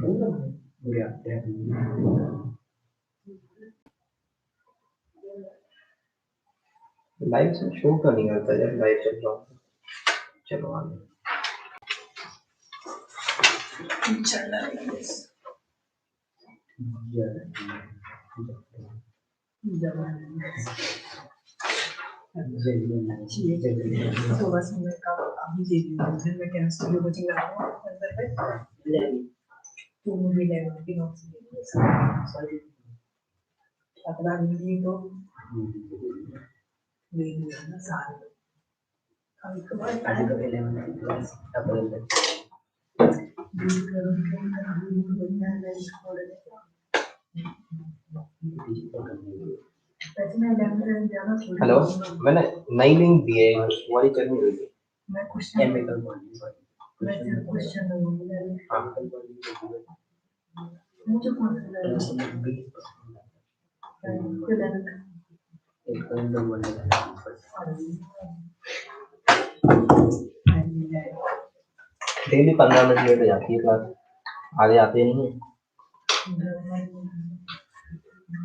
Live से show तो नहीं करता जब लाइव चल रहा हूँ। चलो आगे चल रहा है तो बस मैं अभी दे दी मैं क्या स्टूडियो कोचिंग कर रहा हूँ अंदर पे तो मुझे लेवल की नोट्स सॉरी अपना नहीं तो नहीं ना सारे कभी कभार टाइम पे लेवल की क्लास डबल हेलो मैंने नई लिंक दी है वाली चल नहीं रही थी। मैं केमिकल बॉन्डिंग सॉरी मैं तेरा क्वेश्चन दूंगा मुझे कौन सा एक अंदर बोलने डेली 15 मिनट लेट हो जाती है क्लास, आगे आते नहीं है।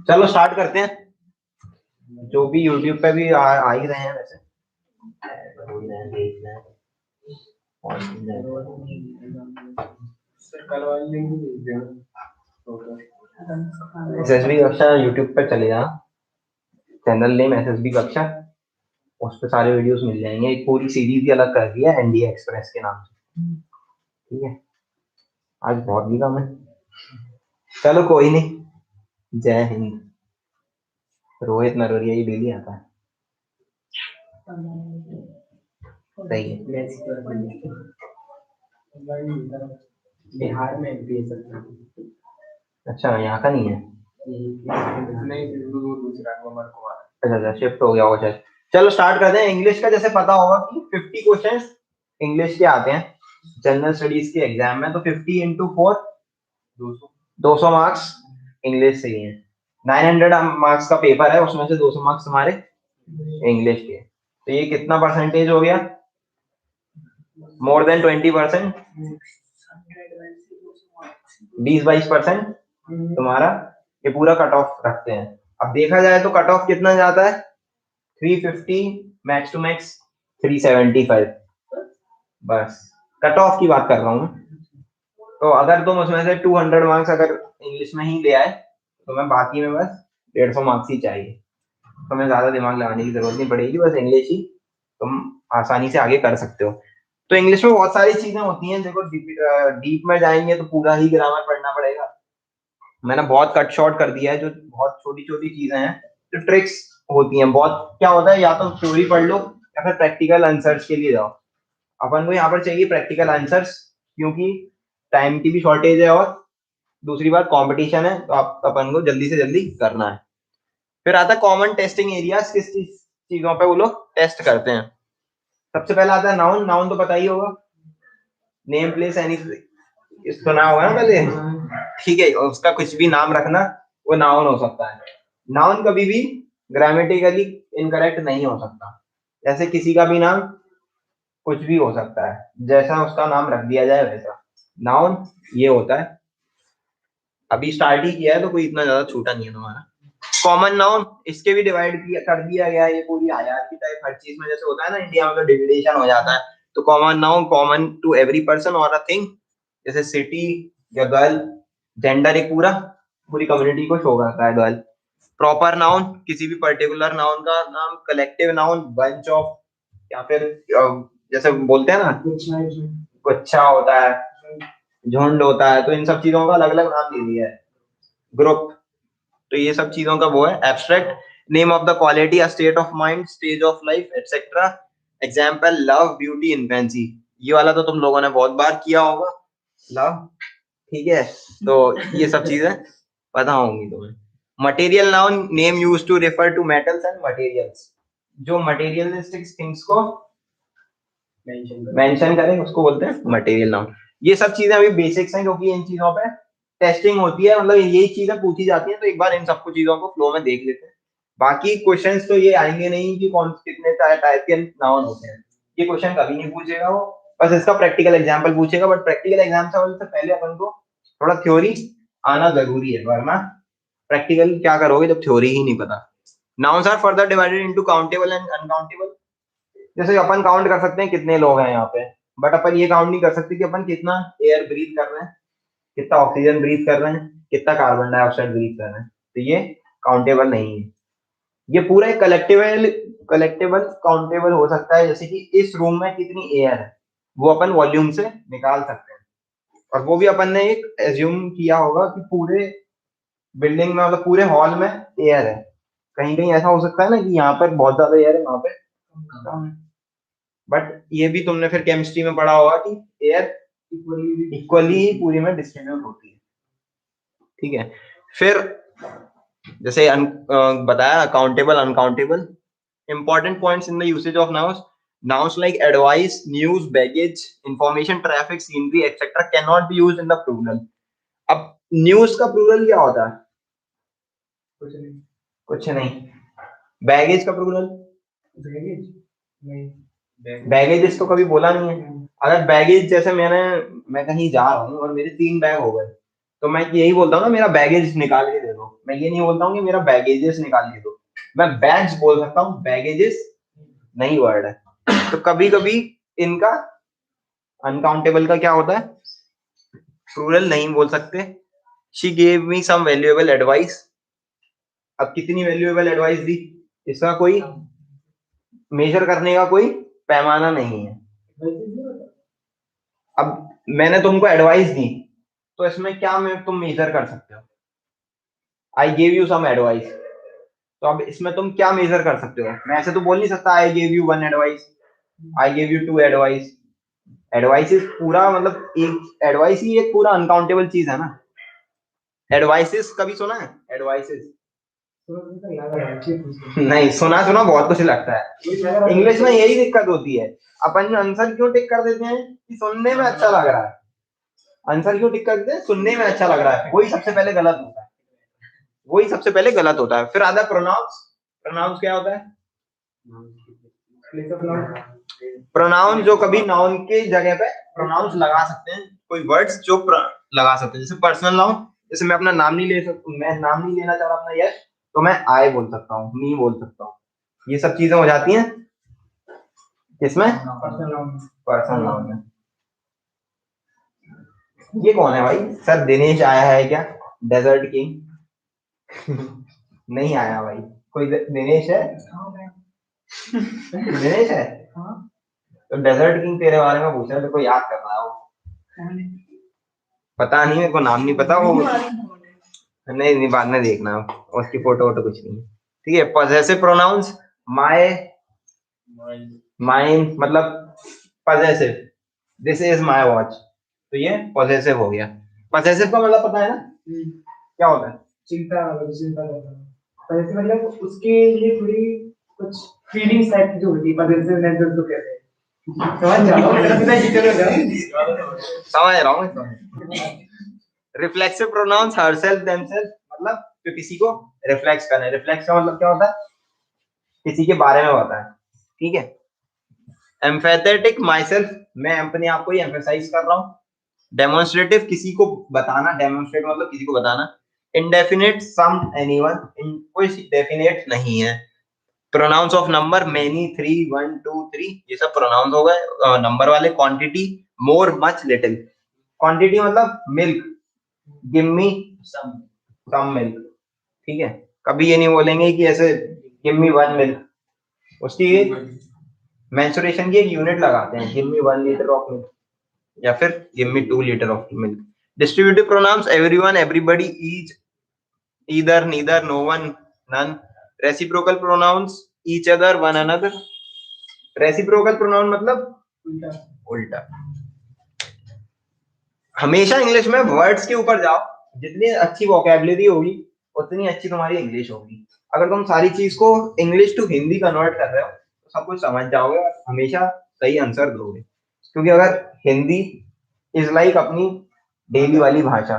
चलो स्टार्ट करते हैं। जो भी यूट्यूब पे भी आ ही रहे हैं वैसे देख रहे हैं एसएसबी कक्षा यूट्यूब पे चले जाना, चैनल नेम एसएसबी कक्षा, उस पे सारे वीडियोस मिल जाएंगे। एक पूरी सीरीज ही अलग कर दिया एनडीए एक्सप्रेस के नाम से। ठीक है, आज बहुत भी कम है, चलो कोई नहीं। जय हिंद। रोहित नरोरिया ही डेली आता है। सही है। बिहार में भी अच्छा यहाँ का नहीं है, नहीं दूसरा कुमार अच्छा शिफ्ट हो गया होगा शायद। चलो स्टार्ट करते हैं। इंग्लिश का जैसे पता होगा कि 50 क्वेश्चंस इंग्लिश के आते हैं जनरल स्टडीज के एग्जाम में, तो 50 इंटू 4 200 मार्क्स इंग्लिश से ही है। 900 मार्क्स का पेपर है, उसमें से 200 मार्क्स हमारे इंग्लिश के। तो ये कितना परसेंटेज हो गया? मोर देन 20%, 20-22% तुम्हारा ये पूरा कट ऑफ रखते हैं। अब देखा जाए तो कट ऑफ कितना जाता है? 350, मैक्स टू मैक्स 375। बस कट ऑफ की बात कर रहा हूँ। तो अगर तुम उसमें से 200 मार्क्स अगर इंग्लिश में ही ले आए तो मैं बाकी में बस 150 मार्क्स ही चाहिए, तो मैं ज्यादा दिमाग लगाने की जरूरत नहीं पड़ेगी, बस इंग्लिश ही तुम आसानी से आगे कर सकते हो। तो इंग्लिश में बहुत सारी चीजें होती हैं, देखो डीप में जाएंगे तो पूरा ही ग्रामर पढ़ना पड़ेगा। मैंने बहुत कट शॉर्ट कर दिया है, जो बहुत छोटी छोटी चीजें हैं, जो ट्रिक्स होती हैं। बहुत क्या होता है, या तो थ्योरी पढ़ लो या फिर प्रैक्टिकल आंसर्स के लिए जाओ। अपन को यहाँ पर चाहिए प्रैक्टिकल आंसर्स, क्योंकि टाइम की भी शॉर्टेज है और दूसरी बात कंपटीशन है, तो आप अपन को जल्दी से जल्दी करना है। फिर आता है कॉमन टेस्टिंग एरियाज, किस चीजों पे वो लोग टेस्ट करते हैं। सबसे पहला आता है नाउन। नाउन तो पता ही होगा, नेम प्लेस एनी, सुना होगा ना पहले। ठीक है, उसका कुछ भी नाम रखना, वो नाउन हो सकता है। नाउन कभी भी ग्रामेटिकली इनकरेक्ट नहीं हो सकता। जैसे किसी का भी नाम कुछ भी हो सकता है, जैसा उसका नाम रख दिया जाए वैसा नाउन ये होता है। अभी स्टार्ट ही किया है तो कोई इतना ज्यादा छूटा नहीं है तुम्हारा। कॉमन नाउन, इसके भी डिवाइड कर दिया गया है, ये पूरी हायरार्की टाइप हर चीज में जैसे होता है ना इंडिया में, तो डिविडेशन हो जाता है। तो common noun, common to every person और अ थिंग, जैसे सिटी या गर्ल। जेंडर एक पूरी कम्युनिटी को शो करता है गर्ल। प्रॉपर नाउन, किसी भी पर्टिकुलर नाउन का नाम। कलेक्टिव नाउन, बंच ऑफ, या फिर जैसे बोलते हैं ना गुच्छा होता है, झुंड होता है, तो इन सब चीजों का अलग अलग नाम दे दिया है। ग्रुप, तो ये सब चीजों का वो है। Abstract, name of the quality, a state of mind, stage of life, etcetera. Example love, beauty, infancy. ये वाला तो तुम लोगों ने बहुत बार किया होगा, लव। ठीक है, तो ये सब चीजें पता होंगी तुम्हें। Material noun, name used to refer to metals and materials. जो मटेरियलिस्टिक थिंग्स को मेंशन करें उसको बोलते हैं मटेरियल नाउन। ये सब चीजें अभी बेसिक्स हैं, क्योंकि इन चीजों पे टेस्टिंग होती है, मतलब यही चीजें पूछी जाती हैं, तो एक बार इन सबको चीजों को फ्लो में देख लेते हैं। बाकी क्वेश्चंस तो ये आएंगे नहीं कि कौन कितने टाइप के नाउन होते हैं, ये क्वेश्चन कभी नहीं पूछेगा वो, बस इसका प्रैक्टिकल एग्जांपल पूछेगा। बट प्रैक्टिकल एग्जांपल से पहले अपन को थोड़ा थ्योरी आना जरूरी है, वरना प्रैक्टिकल क्या करोगे जब थ्योरी ही नहीं पता। Nouns are further divided into countable and uncountable. जैसे अपन काउंट कर सकते हैं कितने लोग हैं यहाँ पे, बट अपन ये काउंट नहीं कर सकते कि अपन कितना एयर ब्रीथ कर रहे हैं, कितना ऑक्सीजन ब्रीथ कर रहे हैं, कितना कार्बन डाइऑक्साइड ब्रीथ कर रहे हैं, तो ये काउंटेबल नहीं है। ये पूरा एक कलेक्टिबल कलेक्टिबल काउंटेबल हो सकता है, जैसे कि इस रूम में कितनी एयर है वो अपन वॉल्यूम से निकाल सकते हैं, और वो भी अपन ने एक एज्यूम किया होगा कि पूरे बिल्डिंग में मतलब पूरे हॉल में एयर है। कहीं कहीं ऐसा हो सकता है ना कि यहाँ पर बहुत ज्यादा एयर है, वहां पे कम है, बट ये भी तुमने फिर केमिस्ट्री में पढ़ा होगा कि एयर इक्वली ही पूरी में डिस्ट्रीब्यूट होती है। ठीक है, फिर जैसे बताया countable uncountable. Important points in the usage of nouns, nouns like advice, news, baggage, information, traffic, scenery, etc. cannot be used in the plural. अब न्यूज का प्लूरल क्या होता है? कुछ नहीं। बैगेज का प्लूरल? बैगेजेस तो कभी बोला नहीं है। अगर बैगेज जैसे मैं कहीं जा रहा हूँ और मेरे 3 बैग हो गए, तो मैं यही बोलता हूँ ना मेरा बैगेज निकाल के दे दो, मैं ये नहीं बोलता हूँ कि मेरा बैगेजेस निकाल के दो। मैं बैग्स बोल सकता हूँ, बैगेजेस नहीं वर्ड है। तो कभी कभी इनका अनकाउंटेबल का क्या होता है, प्लूरल नहीं बोल सकते। She gave me some valuable advice. अब कितनी वैल्यूएबल एडवाइस दी, इसका कोई मेजर करने का कोई पैमाना नहीं है। अब मैंने तुमको एडवाइस दी, तो इसमें क्या तुम मेजर कर सकते हो? I gave you some advice, तो अब इसमें तुम क्या मेजर कर सकते हो? मैं ऐसे तो बोल नहीं सकता आई gave you 1 advice, I gave you 2 advice. Advice is पूरा मतलब एक एडवाइस ही एक पूरा अनकाउंटेबल चीज है ना। एडवाइसेस कभी सुना है? एडवाइसेस नहीं सुना, सुना बहुत कुछ लगता है। इंग्लिश में यही दिक्कत होती है, अपन आंसर क्यों टिक कर देते हैं कि सुनने में अच्छा लग रहा है। आंसर क्यों टिक कर देते हैं? सुनने में अच्छा लग रहा है, वही सबसे पहले गलत होता है, वही सबसे पहले गलत होता है। फिर आता है प्रोनाउंस। प्रोनाउंस क्या होता है? प्रोनाउन जो कभी नाउन के जगह पे प्रोनाउंस लगा सकते हैं, कोई वर्ड्स जो लगा सकते हैं, जैसे पर्सनल नाउन, जैसे मैं अपना नाम नहीं ले सकता, मैं नाम नहीं लेना चाह रहा अपना यश, तो मैं आई बोल सकता हूँ, मी बोल सकता हूँ। ये सब चीजें हो जाती हैं किसमें? पर्सनल नाउन में। ये कौन है भाई? सर दिनेश आया है क्या? डेजर्ट किंग नहीं आया भाई। कोई दिनेश है? दिनेश है? तो डेजर्ट किंग तेरे बारे में पूछ रहा है, तेरे को याद कर रहा है वो। पता नहीं, मेरे को नाम नहीं पता वो। नहीं नहीं, बाद में देखना, उसकी फोटो वोटो कुछ नहीं। ठीक है, पॉजेसिव प्रोनाउंस, माय, माइन मतलब possessive, this is my watch, तो ये पॉजेसिव हो गया। पॉजेसिव का मतलब पता है ना क्या होता है? चिंता, चिंता करना, मतलब उसके लिए थोड़ी कुछ फीलिंग्स टाइप की जो होती है, पॉजेसिवनेस जो कहते हैं। समझ रहा हूँ। रिफ्लेक्सिव प्रोनाउंस हरसेल्फ, देमसेल्फ, मतलब जो किसी को रिफ्लेक्स करना है। रिफ्लेक्स का मतलब क्या होता है? किसी के बारे में होता है। ठीक है। एम्फेथेटिक, माइसेल्फ, मैं अपने आप को ही एम्फेसाइज कर रहा हूँ। डेमोन्स्ट्रेटिव, किसी को बताना, डेमोन्स्ट्रेट मतलब किसी को बताना। इंडेफिनिट, सम, एनीवन, कोई डेफिनेट नहीं है। प्रोनाउंस ऑफ नंबर, मेनी, 3, 1, 2, 3, ये सब प्रोनाउंस हो गए नंबर वाले। Quantity, more, much, little. Quantity मतलब milk, give me some milk. ठीक है, कभी ये नहीं बोलेंगे कि ऐसे गिव मी 1 मिल्क। उसकी मेंसुरेशन की एक यूनिट लगाते हैं, give me 1 litre of milk, या फिर give me 2 litre of milk. Distributive pronouns, everyone, everybody, each, either, neither, no one, none. Reciprocal pronouns, each other, one another. Reciprocal pronoun मतलब उल्टा। हमेशा इंग्लिश में वर्ड्स के ऊपर जाओ, जितनी अच्छी वोकैबुलरी होगी उतनी अच्छी तुम्हारी इंग्लिश होगी। अगर तुम सारी चीज को इंग्लिश टू हिंदी कन्वर्ट कर रहे हो तो सब कुछ समझ जाओगे और हमेशा सही आंसर दोगे। क्योंकि अगर हिंदी इज लाइक अपनी डेली वाली भाषा,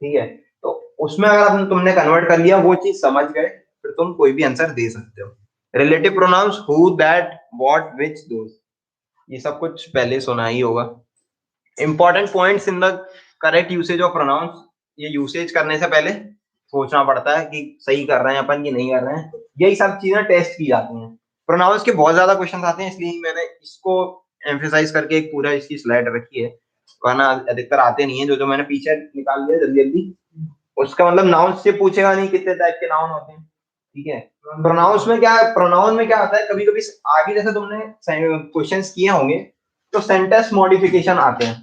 ठीक है, तो उसमें अगर तुमने कन्वर्ट कर लिया, वो चीज समझ गए, फिर तुम कोई भी आंसर दे सकते हो। Relative pronouns, who, that, what, which, those, ये सब कुछ पहले सुना ही होगा। Important points in the correct usage of pronouns, ये यूसेज करने से पहले सोचना पड़ता है कि सही कर रहे हैं अपन कि नहीं कर रहे हैं, यही सब चीजें टेस्ट की जाती हैं। प्रोनाउंस के बहुत ज्यादा क्वेश्चन आते हैं, इसलिए मैंने इसको एम्फेसाइज करके एक पूरा इसकी स्लाइड रखी है, वरना अधिकतर आते नहीं है। जो जो मैंने पीछे निकाल लिया जल्दी जल्दी, उसका मतलब नाउन से पूछेगा नहीं कितने टाइप के नाउन होते हैं, ठीक है। प्रोनाउंस में क्या, प्रोनाउन में क्या आता है, कभी कभी आगे जैसे तुमने क्वेश्चंस किए होंगे तो सेंटेंस मॉडिफिकेशन आते हैं,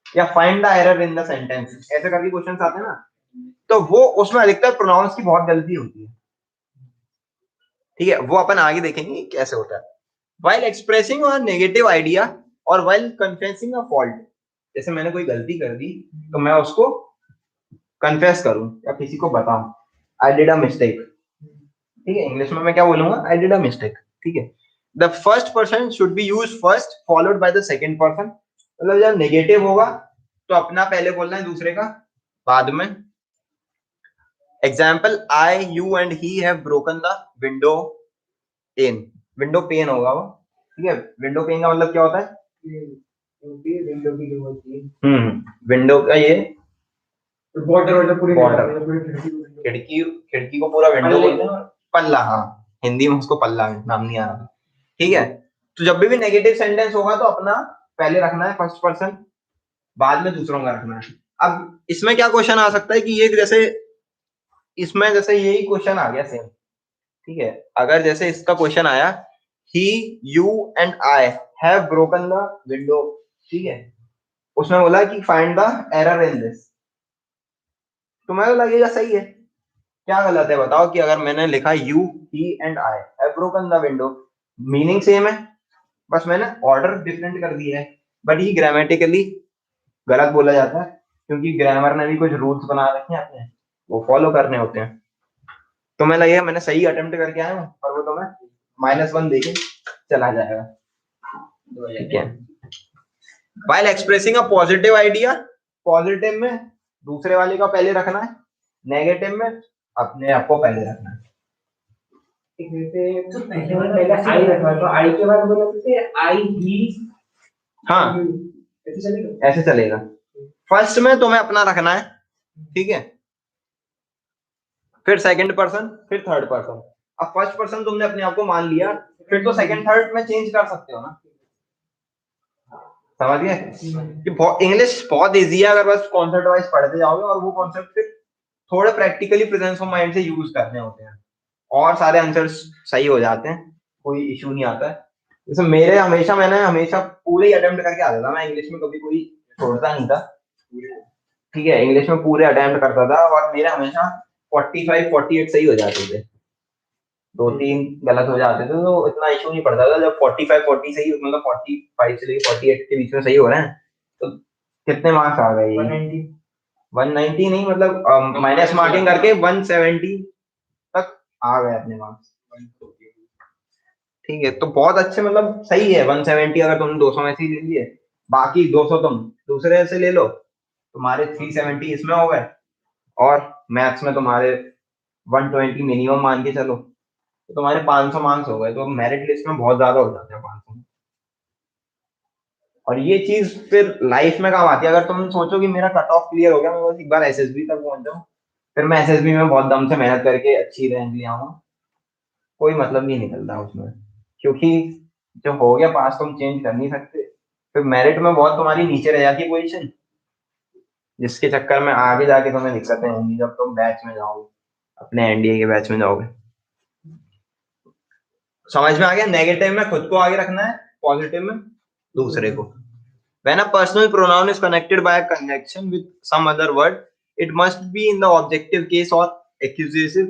या find the error in the sentence, ऐसे करके क्वेश्चंस आते हैं ना, तो वो उसमें अधिकतर प्रोनाउंस की बहुत गलती होती है, ठीक है। वो अपन आगे देखेंगे कैसे होता है। while expressing a negative idea और while confessing a fault, जैसे मैंने कोई गलती कर दी तो मैं उसको कन्फेस करूं या किसी को बताऊं, आई डिड अ मिस्टेक, ठीक है। इंग्लिश में मैं क्या बोलूंगा, आई डिड अ मिस्टेक, ठीक है। The first person should be use first followed by the second person, मतलब जब नेगेटिव होगा तो अपना पहले बोलना है, दूसरे का बाद में। Example, I you and he have broken the window pane, window pane होगा वो, ठीक है। विंडो पेन का मतलब क्या होता है, विंडो की जो होती है, विंडो का ये बॉर्डर पूरी खिड़की, खिड़की को पूरा विंडो बोलते हैं, पल्ला, हाँ हिंदी में उसको पल्ला, नाम नहीं आ रहा, ठीक है। तो जब भी नेगेटिव सेंटेंस होगा तो अपना पहले रखना है फर्स्ट पर्सन, बाद में दूसरों का रखना है। अब इसमें क्या क्वेश्चन आ सकता है कि ये जैसे इसमें जैसे यही क्वेश्चन आ गया सेम, ठीक है। अगर जैसे इसका क्वेश्चन आया, he you and I have broken the window, ठीक है, उसमें बोला कि find the error in this, तुम्हें लगेगा सही है, क्या गलत है बताओ, कि अगर मैंने लिखा you he and I have broken the window, meaning same है, बस मैंने ऑर्डर डिफरेंट कर दिया है, बट ये ग्रामेटिकली गलत बोला जाता है, क्योंकि ग्रामर ने भी कुछ रूल्स बना रखे हैं अपने, वो फॉलो करने होते हैं। तो मैं लगेगा मैंने सही अटेम्प्ट करके आया हूँ, पर वो तो मैं -1 देके चला जाएगा, ठीक है। While expressing a positive idea, positive में दूसरे वाले का पहले रखना है, नेगेटिव में अपने आप को पहले रखना है। तो पहले आई रखा तो आई के बाद बोला तो आई ही, हाँ ऐसे चलेगा, ऐसे चलेगा। फर्स्ट में तुम्हें अपना रखना है, ठीक है, फिर सेकंड पर्सन, फिर थर्ड पर्सन। अब फर्स्ट पर्सन तुमने अपने आप को मान लिया, फिर तो सेकंड थर्ड में चेंज कर सकते हो ना, समझ गए कि इंग्लिश बहुत इजी है, अगर बस कॉन्सेप्ट वाइज पढ़ते जाओगे, और वो कॉन्सेप्ट फिर थोड़े प्रैक्टिकली प्रेजेंस ऑफ माइंड से यूज करने होते हैं, और सारे आंसर्स सही हो जाते हैं, कोई इशू नहीं आता है। जैसे मैंने हमेशा पूरे ही अटेम्प्ट करके आता था, मैं इंग्लिश में कभी कोई छोड़ता नहीं था, ठीक है। इंग्लिश में पूरे अटेम्प्ट करता था, और मेरे हमेशा 45 48 सही हो जाते थे, 2 3 गलत हो जाते थे तो इतना इशू नहीं पड़ता था। जब 45 40 सही, मतलब 45 से लेके 48 के बीच में सही हो रहे हैं, तो कितने मार्क्स आ गए, 190 नहीं, मतलब माइनस मार्किंग करके 170 तक आ गए अपने मार्क्स, ठीक है। तो बहुत अच्छे, मतलब सही है 170, अगर तुमने 200 में से ही ले लिए, बाकी 200 तुम दूसरे से ले लो, तुम्हारे 370 इसमें हो गए, और मैथ्स में तुम्हारे 120 मिनिमम मान के चलो, तो तुम्हारे 500 मार्क्स हो गए, तो मेरिट लिस्ट में बहुत ज्यादा हो जाते हैं 500। और ये चीज फिर लाइफ में काम आती है, अगर तुम सोचो कि मेरा कट ऑफ क्लियर हो गया, मैं बस एक बार एसएसबी तक पहुंच जाऊं, फिर मैं एसएसबी में बहुत दम से मेहनत करके अच्छी रैंक ले आऊंगा, कोई मतलब नहीं निकलता उसमें, क्योंकि जो हो गया पास तुम चेंज कर नहीं सकते, फिर मेरिट में बहुत तुम्हारी नीचे रह जाती है पोजीशन, जिसके चक्कर में आगे जाके तुम्हें दिक्कतें होंगी जब तुम बैच में जाओगे, अपने एनडीए के बैच में जाओगे। समझ में आ गया, नेगेटिव में खुद को आगे रखना है, पॉजिटिव में दूसरे को। When a personal pronoun is connected by a conjunction with some other word, it must be in the objective case or accusative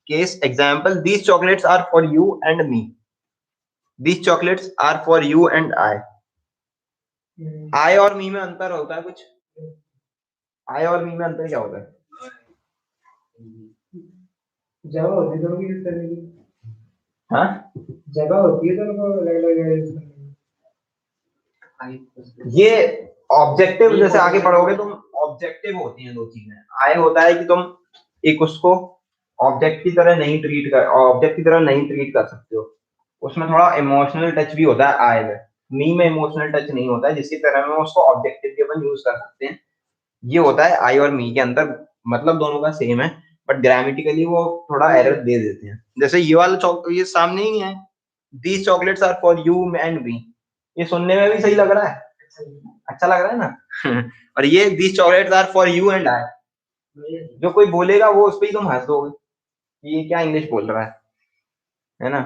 case. Example, these chocolates are for you and me. These chocolates are for you and I. I और me में अंतर होता है कुछ? I और me में अंतर क्या होता है? जगह होती है दोनों की यूज करने की, हाँ? जगह होती है दोनों को अलग-अलग यूज करने की। ये ऑब्जेक्टिव, जैसे आगे पढ़ोगे तुम, ऑब्जेक्टिव होती हैं दो चीजें। आई होता है कि तुम एक उसको ऑब्जेक्ट की तरह नहीं ट्रीट कर सकते हो, उसमें थोड़ा इमोशनल टच भी होता है आई में, मी में इमोशनल टच नहीं होता है, जिसकी तरह में उसको ऑब्जेक्टिव के अपन यूज कर सकते हैं, ये होता है आई और मी के अंदर, मतलब दोनों का सेम है, बट ग्रामेटिकली वो थोड़ा एरर दे देते हैं। जैसे ये वाला ये सामने ही है, these chocolates are for you and me, ये सुनने में भी सही लग रहा है, अच्छा लग रहा है ना और ये these chocolates are for you and I, जो कोई बोलेगा वो उस पर ही तुम हंस दोगे कि ये क्या इंग्लिश बोल रहा है ना।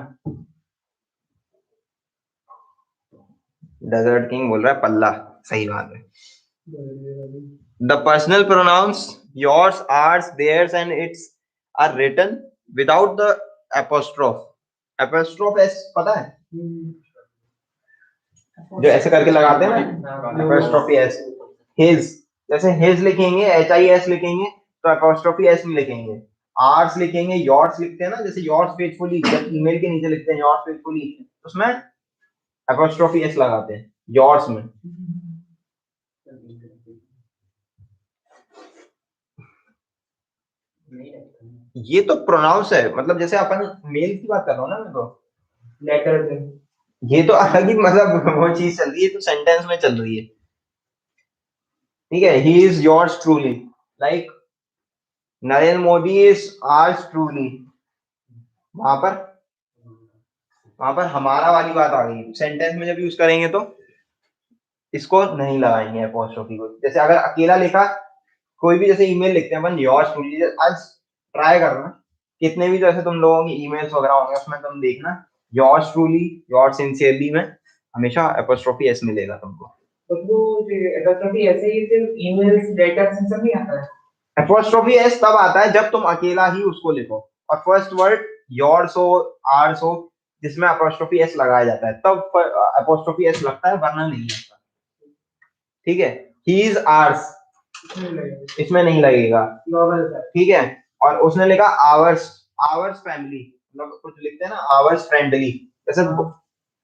डेजर्ट किंग बोल रहा है पल्ला, सही बात है। The personal pronouns yours, ours, theirs and its are written without the apostrophe. Apostrophe s पता है, जो ऐसे करके लगाते हैं ना, apostrophe s। his, जैसे his लिखेंगे HIS लिखेंगे तो apostrophe s नहीं लिखेंगे। ours लिखेंगे, yours लिखते हैं ना, जैसे yours faithfully जब ईमेल के नीचे लिखते हैं yours faithfully, उसमें apostrophe s लगाते हैं yours में। ये तो प्रोनाउंस है, मतलब जैसे अपन मेल की बात कर रहा हूँ ना, मैं तो लेटर, ये तो अलग ही मतलब वो चीज चल रही है, तो सेंटेंस में चल रही है, ठीक है। He is yours truly, like Narendra Modi is hours truly, वहां पर हमारा वाली बात आ गई, सेंटेंस में जब यूज करेंगे तो इसको नहीं लगाएंगे अपोस्ट्रोफी को। जैसे अगर अकेला लिखा, कोई भी जैसे ईमेल लिखते हैं अपन योर्स ट्रूली, आज ट्राई करना, कितने भी जैसे तुम लोगों की ईमेल्स वगैरह होंगे उसमें तुम देखना योर्स ट्रूली, योर्स सिंसियरली में हमेशा एपोस्ट्रोफी एस मिलेगा तुमको। तो वो जो एपोस्ट्रोफी ऐसे ही सिर्फ ईमेल्स डेटा से सब नहीं आता है, एपोस्ट्रोफी एस तब आता है जब तुम अकेला ही उसको लिखो और फर्स्ट वर्ड योर्स हो, आर्स हो, जिसमें एपोस्ट्रोफी एस लगाया जाता है तब एपोस्ट्रोफी एस लगता है, वरना नहीं लगता, ठीक है। ही इज आर्स, इसमें नहीं लगेगा, ठीक है। और उसने लिखा आवर्स, आवर्स फैमिली, मतलब कुछ लिखते हैं ना आवर्स फ्रेंडली, जैसे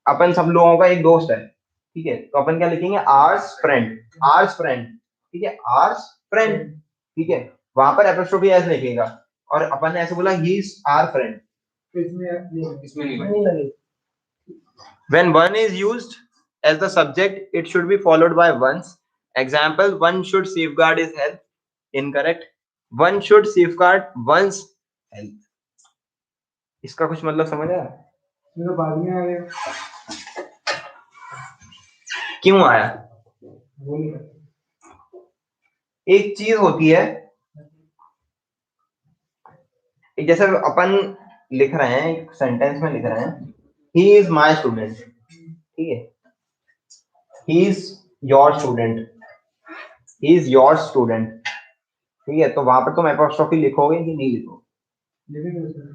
अपन सब लोगों का एक दोस्त है, ठीक है, तो अपन क्या लिखेंगे आर्स फ्रेंड, आर्स फ्रेंड, ठीक है, आर्स फ्रेंड, ठीक है, वहां पर एपोस्ट्रोफी एस लिखेगा। और अपन ने ऐसे बोला ही इज आर फ्रेंड, इसमें नहीं लगेगा। When one is used as the subject, it should be followed by one's. Example: one should safeguard his health. Incorrect. One should safeguard one's health. इसका कुछ मतलब समझ आया? मेरे बाद में आया। क्यों आया? एक चीज होती है, जैसे अपन लिख रहे हैं, एक सेंटेंस में लिख रहे हैं, he is my student, ठीक है, he is your student, he is your student, ठीक है, तो वहां पर तुम एपोस्ट्रोफी लिखोगे कि नहीं लिखोगे?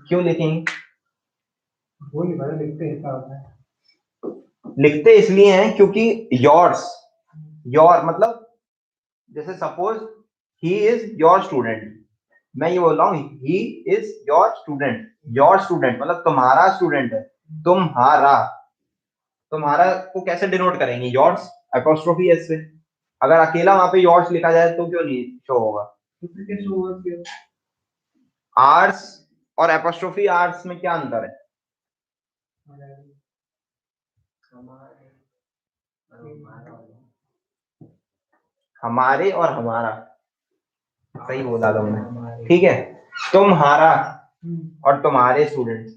क्यों लिखेंगे? वो नहीं पता, लिखते इसलिए हैं क्योंकि योर्स, योर मतलब जैसे suppose he is your student, मैं ये बोल रहा हूँ he is your student, your student मतलब तुम्हारा स्टूडेंट है, तुम्हारा, तुम्हारा को कैसे डिनोट करेंगे? योर्स, एपोस्ट्रोफी एस से। अगर अकेला वहां पे योर्स लिखा जाए तो क्यों नहीं शो होगा? आर्स और एपोस्ट्रोफी आर्स में क्या अंतर है? हमारे और हमारा, सही बोला तुमने, ठीक है। तुम्हारा और तुम्हारे स्टूडेंट,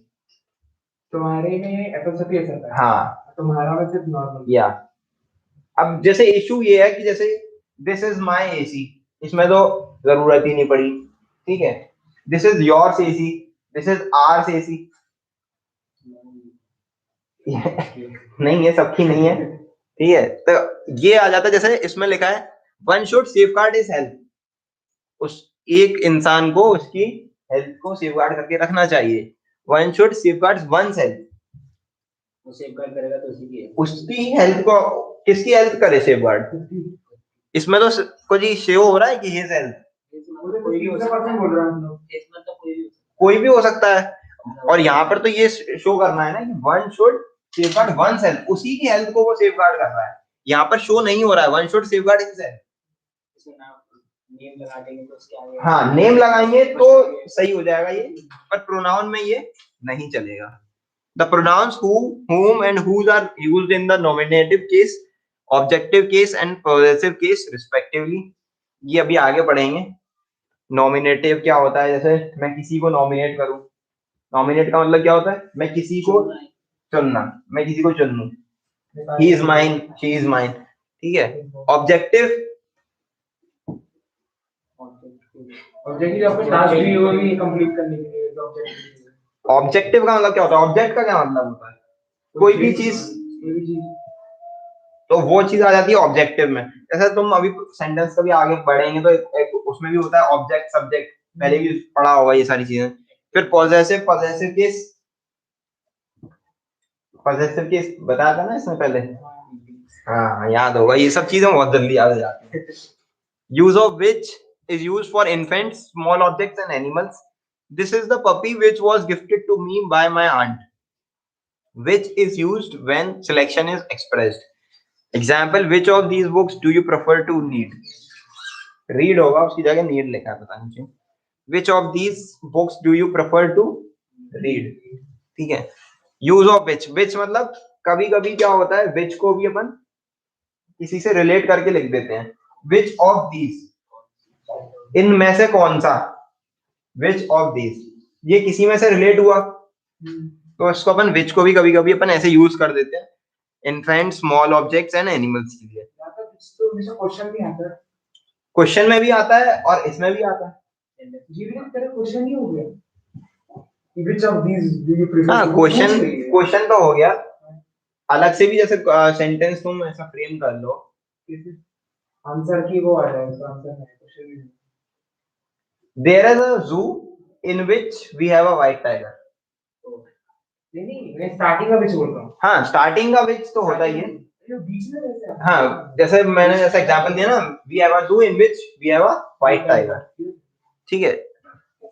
तुम्हारे में एपोस्ट्रोफी एस आता है, हाँ, तुम्हारा में सिर्फ नॉर्मल, या अब जैसे इशू ये है कि जैसे दिस इज माय एसी, इसमें तो जरूरत ही नहीं पड़ी, ठीक है। This is yours AC, this is hours AC, नहीं है, सबकी नहीं है, ठीक है। तो ये आ जाता है, जैसे इसमें लिखा है one should safeguard his health, उस एक इंसान को उसकी हेल्थ को सेफगार्ड करके रखना चाहिए। One should safeguard one's health, वो सेफगार्ड करेगा तो उसकी हेल्थ को, किसकी हेल्थ करे सेफगार्ड? इसमें तो कुछ ही शो हो रहा है कि हिज हेल्थ, कोई भी हो सकता है, और यहाँ पर तो ये शो करना है ना कि one should safeguard one's health, उसी की हेल्थ को वो सेफगार्ड कर रहा है, यहाँ पर शो नहीं हो रहा है one should safeguard his health. Name लगा देंगे तो उसके आगे, हाँ नेम लगाएंगे तो सही हो जाएगा ये, पर प्रोनाउन में ये नहीं चलेगा। The pronouns who, whom and whose are used in the nominative case, objective case and possessive case respectively. ये अभी आगे पढ़ेंगे। नॉमिनेटिव क्या होता है, जैसे मैं किसी को नॉमिनेट करूं, नॉमिनेट का मतलब क्या होता है, मैं किसी को चुनना, मैं किसी को चुन लूं, he is mine, she is mine, ठीक है। ऑब्जेक्टिव, ऑब्जेक्टिव आपको टास्क दी होगी कंप्लीट करने के लिए, तो ऑब्जेक्टिव। ऑब्जेक्टिव का मतलब क्या होता है, ऑब्जेक्ट का क्या मतलब होता है, कोई भी चीज, तो वो चीज आ जाती है ऑब्जेक्टिव में। जैसे तुम अभी सेंटेंस कभी आगे बढ़ेंगे तो एक उसमें भी होता है ऑब्जेक्ट सब्जेक्ट, पहले भी पढ़ा होगा ये सारी चीजें। फिर possessive, possessive case, possessive case बताया था ना इसमें पहले, हाँ याद होगा, ये सब चीजें बहुत जल्दी याद हो जाती है। Use of which is use for infants, small objects and animals. This is the puppy which was gifted to me by my aunt, which is used when selection is expressed. Example, which of these books do you prefer to read? Read होगा, उसकी जगह need लिखा है, पता नहीं क्यों। Which of these books do you prefer to read? ठीक है। Use of which मतलब कभी कभी क्या होता है, which को भी अपन किसी से रिलेट करके लिख देते हैं। Which of these, इनमें से कौन सा, which of these, ये किसी में से रिलेट हुआ, तो इसको अपन विच को भी कभी कभी अपन ऐसे यूज कर देते हैं इनफेंट, स्मॉल ऑब्जेक्ट्स एंड एनिमल्स के लिए। क्वेश्चन भी आता है, क्वेश्चन में भी आता है और इसमें भी आता है। ये भी तेरा क्वेश्चन ही हो गया, which of these do you prefer? हाँ, क्वेश्चन तो हो गया, अलग से भी जैसे सेंटेंस तुम ऐसा फ्रेम कर लो, आंसर की वो आ जाए, उसका आंसर है क्वेश्चन भी। There is a zoo in which we have a white tiger. नहीं, मैं स्टार्टिंग का भी बोल रहा हूँ। हाँ, स्टार्टिंग का विच तो होता ही है। बीच में कैसे आता है? हाँ, जैसे मैंने जैसा एग्जांपल दिया ना, we have a zoo in which we have a white tiger, ठीक है,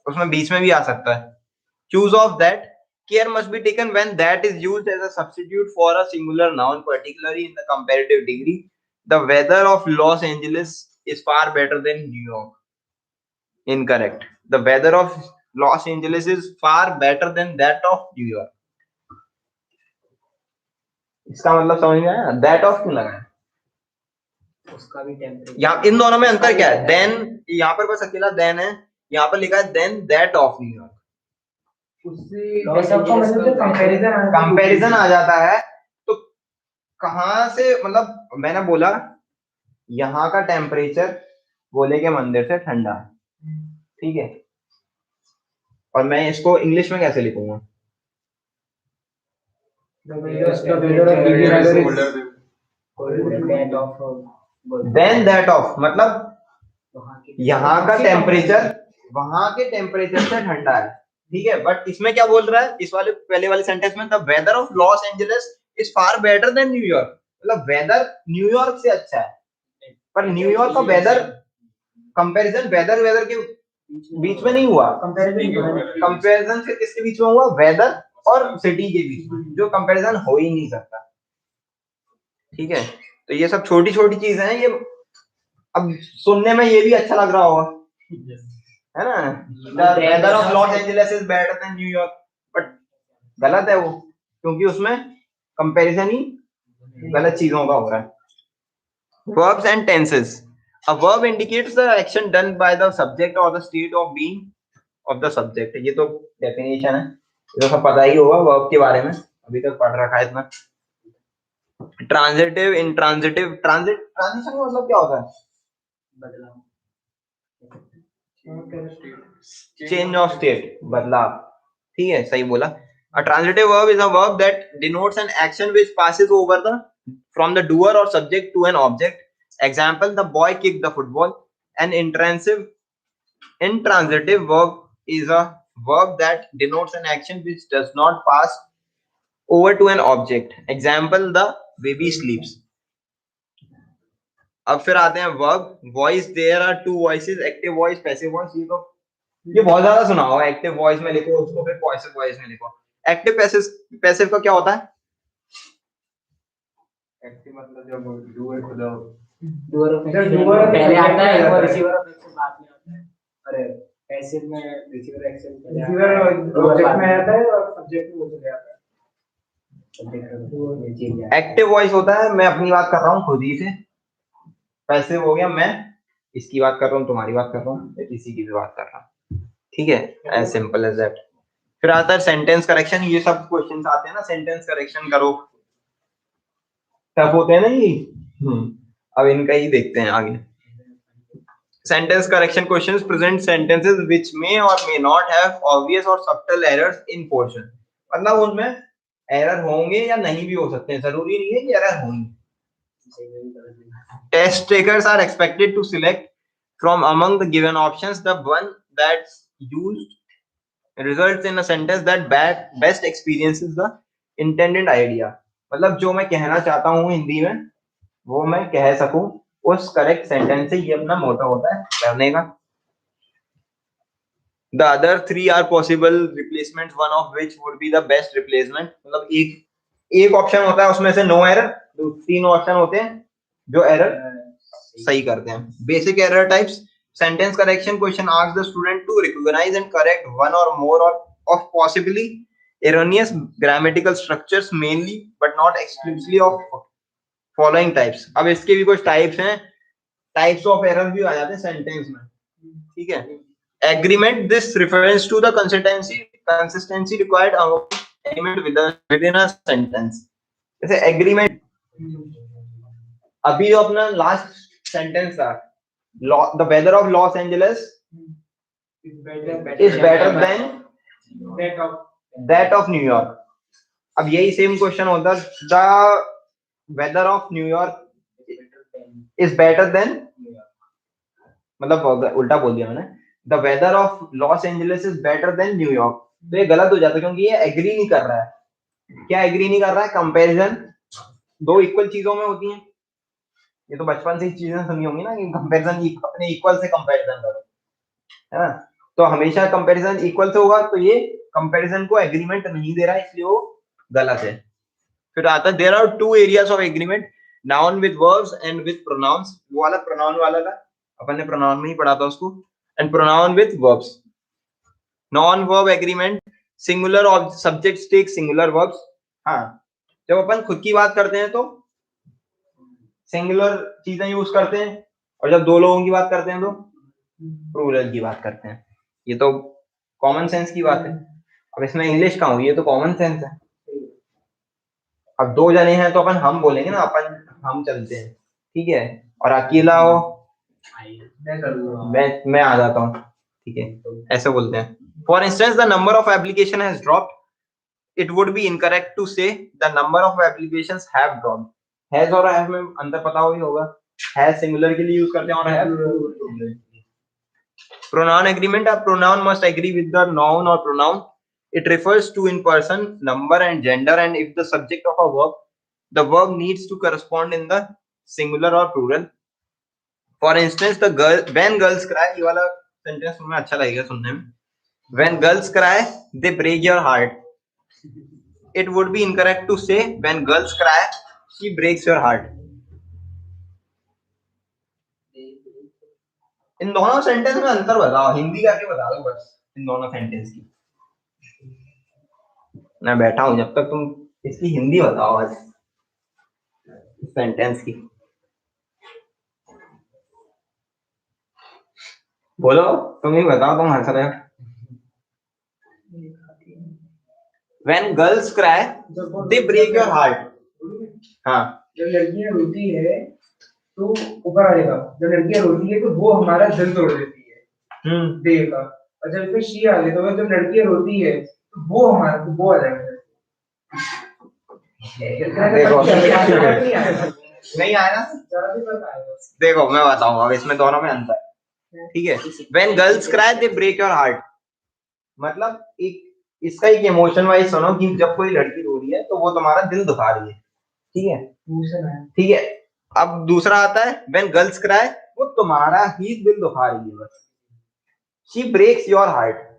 उसमें बीच में भी आ सकता है। Choose of that. Care must be taken when that is used as a substitute for a singular noun, particularly in the comparative degree. The weather of Los Angeles is far better than New York. Incorrect. The weather of Los Angeles is far better than that of New York. इसका मतलब समझ में आया? That of क्यों लगा है? उसका भी टेम्परेचर, यहाँ इन दोनों में अंतर क्या है? Then यहाँ पर बस अकेला then है, यहाँ पर लिखा है then that of New York. Comparison आ जाता है, तो कहां से, मतलब मैंने बोला यहाँ का टेम्परेचर भोले के मंदिर से ठंडा है, ठीक है, और मैं इसको इंग्लिश में कैसे लिखूंगा? देन दैट ऑफ, मतलब यहाँ का टेम्परेचर वहां के टेम्परेचर से ठंडा है, ठीक है, बट इसमें क्या बोल रहा है, इस वाले पहले वाले सेंटेंस में, the weather of Los Angeles is far better than New York, मतलब वेदर न्यूयॉर्क से अच्छा है, पर न्यूयॉर्क का वेदर, कंपैरिजन वेदर वेदर के बीच में नहीं हुआ, कंपैरिजन से किसके बीच में हुआ, वेदर और सिटी के बीच में, जो कंपैरिजन हो ही नहीं सकता, ठीक है। तो ये सब छोटी छोटी चीजें हैं, ये अब सुनने में ये भी अच्छा लग रहा होगा, है ना, the weather of Los Angeles is better than New York, but गलत है वो, क्योंकि उसमें कंपैरिजन ही गलत चीजों का हो रहा है। Verbs and tenses. A verb indicates the action done by the subject or the state of being of the subject. ये तो डेफिनेशन है, ये तो सब पता ही होगा verb के बारे में, अभी तक पढ़ रखा है इतना। Transitive, intransitive, transition का मतलब क्या होता है? बदलाव, Change of state, बदलाव, ठीक है, सही बोला। A transitive verb is a verb that denotes an action which passes over the from the doer or subject to an object. Example, the boy kicked the football. An intransitive verb is a verb that denotes an action which does not pass over to an object. Example, the baby sleeps. अब फिर आते हैं verb, voice, there are two voices, active voice, passive voice, ये बहुत ज्यादा सुना होगा, active voice में लिखो उसको, फिर पॉजिटिव वॉइस में लिखो। एक्टिव पैसिव का क्या होता है? एक्टिव मतलब जब डूअर पहले आता है और रिसीवर ऑफ एक्शन बाद में आता है। अरे पैसिव में रिसीवर एक्शन रिसीवर ऑब्जेक्ट में आता है और सब्जेक्ट में वो चले आता है। एक्टिव वॉइस होता है, मैं अपनी बात कर रहा हूँ खुद ही से, पैसिव हो गया मैं इसकी बात कर रहा हूँ, तुम्हारी बात कर रहा हूँ, मैं किसी की भी बात कर रहा हूँ, ठीक है, एज सिंपल एज दैट। फिर आता है सेंटेंस करेक्शन, ये सब क्वेश्चंस आते हैं ना, सेंटेंस करेक्शन करो, टफ होते हैं ना ये। अब इनका ही देखते हैं आगे। Sentence correction questions present sentences which may or may not have obvious or subtle errors in portion. मतलब उनमें एरर होंगे या नहीं भी हो सकते हैं, जरूरी नहीं है कि एरर होंगे। Test takers are expected to select from among the given options the one that's used results in a sentence that best experiences the intended idea. मतलब जो मैं कहना चाहता हूँ हिंदी में वो मैं कह सकूं उस करेक्ट सेंटेंस से, ये अपना मोटो होता है करने का। The other three are possible replacements, one of which would be the best replacement. मतलब एक ऑप्शन होता है उसमें से नो एरर, तो तीन ऑप्शन होते हैं जो एरर सही करते हैं। Basic error types, sentence correction question asks the student to recognize and correct one or more of possibly erroneous grammatical structures, mainly but not exclusively of following types. अब इसके भी कुछ टाइप्स हैं, टाइप्स ऑफ एरर भी आ जाते हैं sentence में, ठीक है। Agreement, this reference to the consistency required within a sentence. जैसे एग्रीमेंट, अभी जो अपना लास्ट सेंटेंस था, the weather of Los Angeles is better than that of New York. अब यही सेम क्वेश्चन होता, the weather of New York is better than, मतलब उल्टा बोल दिया मैंने, the weather of Los Angeles is better than New York. तो ये गलत हो जाता है क्योंकि ये एग्री नहीं कर रहा है। क्या एग्री नहीं कर रहा है? कंपैरिजन दो इक्वल चीजों में होती है, ये तो बचपन से ही चीजें सुनी होंगी ना कि कंपैरिजन अपने इक्वल से कंपैरिजन करो, है ना। तो हमेशा कंपैरिजन इक्वल से होगा, तो ये कंपैरिजन को एग्रीमेंट नहीं दे रहा है, इसलिए वो गलत है। फिर आता है there are two areas of agreement, noun with verbs and with pronouns. वो वाला प्रोनाउन वाला था, अपन ने प्रोनाउन में ही पढ़ा था उसको, and pronoun with verbs. Noun verb agreement, singular of subjects take singular verbs. हाँ, जब अपन खुद की बात करते हैं तो सिंगुलर चीजें यूज करते हैं, और जब दो लोगों की बात करते हैं तो प्लूरल की बात करते हैं। ये तो कॉमन सेंस की बात है। अब इसमें इंग्लिश का हूँ, ये तो कॉमन सेंस है। अब दो जने हैं तो अपन हम बोलेंगे ना, अपन हम चलते हैं, ठीक है। और अकेला हो, मैं आ जाता हूँ, ठीक है, ऐसे बोलते हैं। For instance, the number of application has dropped, it would be incorrect to say the number of applications have dropped. Has और हैव में अंतर पता ही होगा, हैज सिंगुलर के लिए यूज करते हैं और have plural. Pronoun agreement, a pronoun must agree with the noun और pronoun. It refers to in person, number and gender, and if the subject of a verb, the verb needs to correspond in the singular or plural. For instance, the girl, when girls cry, ये वाला sentence तुम्हें अच्छा लगेगा सुनने में. When girls cry, they break your heart. It would be incorrect to say when girls cry, she breaks your heart. इन दोनों sentence में अंतर बताओ, हिंदी करके बता दो बस इन दोनों सेंटेंस की. मैं बैठा हूं, जब तक तुम इसकी हिंदी बताओ आज सेंटेंस की. बोलो, तुम ही बताओ, तुम हंस रहे हो. When girls cry, they break your heart. हाँ, जब लड़कियां रोती है तो ऊपर आ जाएगा, जब लड़कियां रोती है तो वो हमारा दिल तोड़ देती है देह का, और जब फिर शी आ गई तो जब लड़कियां रोती है तो वो हमारा, तो वो आ जाएगा. नहीं आया ना. देखो मैं बताऊंगा, अब इसमें दोनों में अंतर, ठीक है. When girls cry, they break your heart. मतलब एक इसका एक इमोशन वाइज सुनो कि जब कोई लड़की रो रही है तो वो तुम्हारा दिल दुखा रही है, ठीक है, ठीक है. अब दूसरा आता है when girls cry, वो तुम्हारा ही दिल दुखा रही है बस. She breaks your heart.